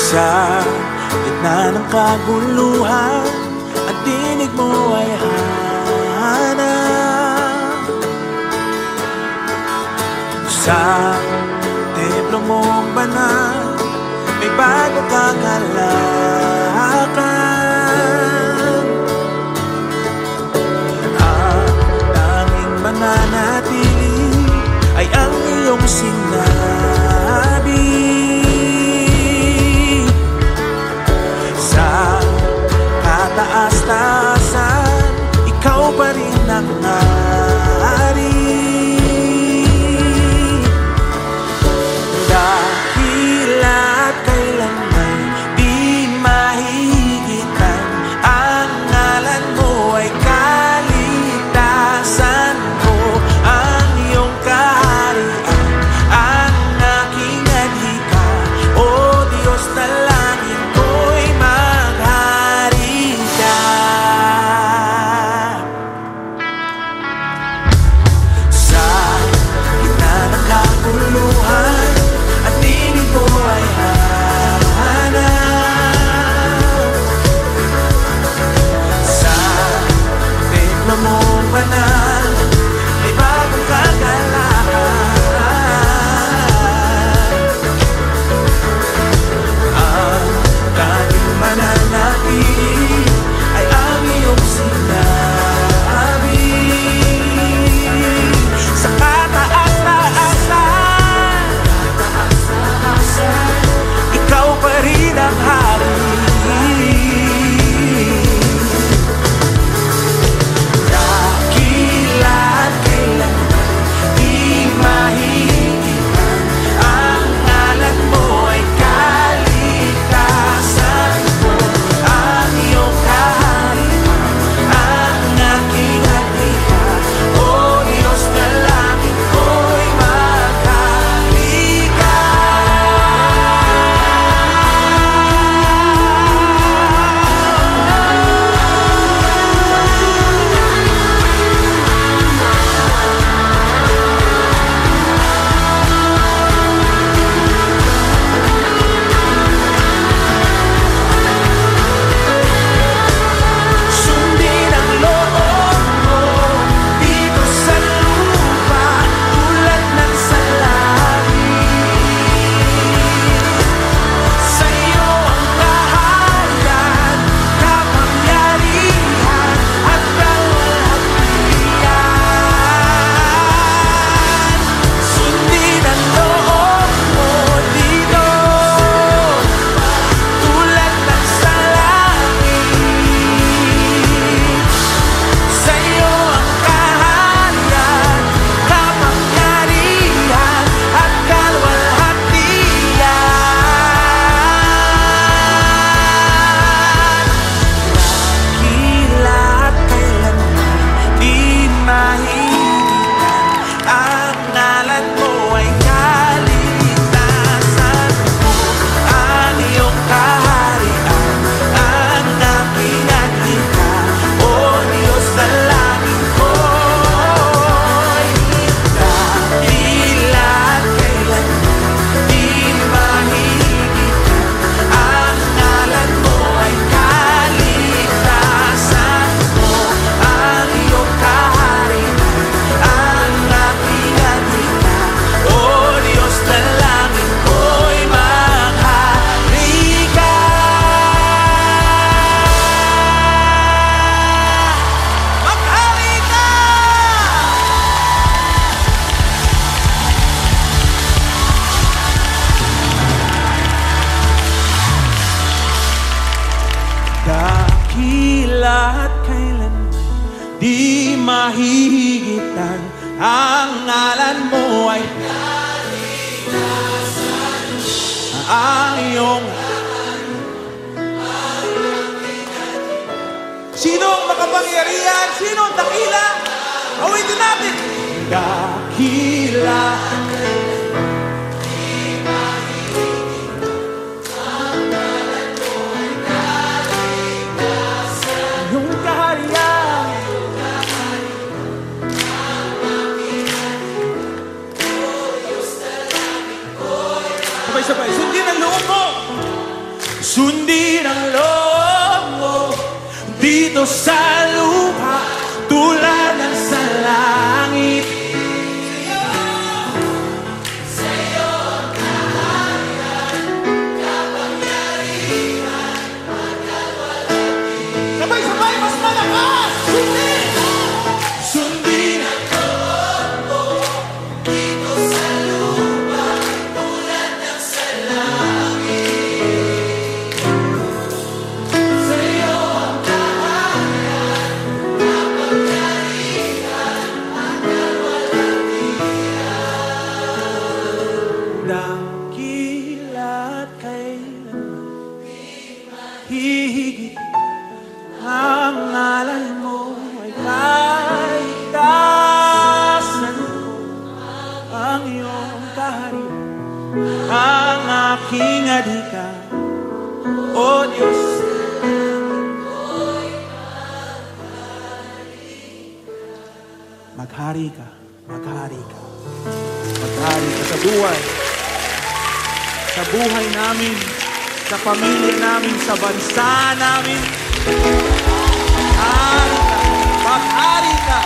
Sa gitna ng kaguluhan, ang tinig mo ay hanap. Sa templo mong banal, may bago kang halakan. Ang tanging mananatili ay ang iyong sinabi. Taas-taasan, ikaw pa rin ang hari. Dahila't kailanman di mahigitan, ang ngalan mo ay kaligtasan ko. Ang iyong kaharian, ang aking adhika, o Diyos na langit ko'y lahat kailanman di mahihigitan. Ang ngalan mo ay kaligtasan. Ang iyong sino ang makapangyarihan? Sino ang dakila? Awitin natin. Dakila Sundin ang loob mo. Sundin ang loob mo dito sa lupa tulad ng sa langit. Sabay-sabay, mas malakas. Sundin. Sundin ang loob mo dito sa lupa tulad ng sa langit. Sa'yo ang kaharian, kapangyarihan, hanggang walang hanggan. Dakila at kailanman hihigit ang ngalan mo ay kaligtasan ko, ang iyong kaharian, ang aking adhika, O Diyos. Maghari ka, maghari ka, maghari ka sa buhay namin, sa pamilya namin, sa bansa namin. Maghari ka, maghari ka.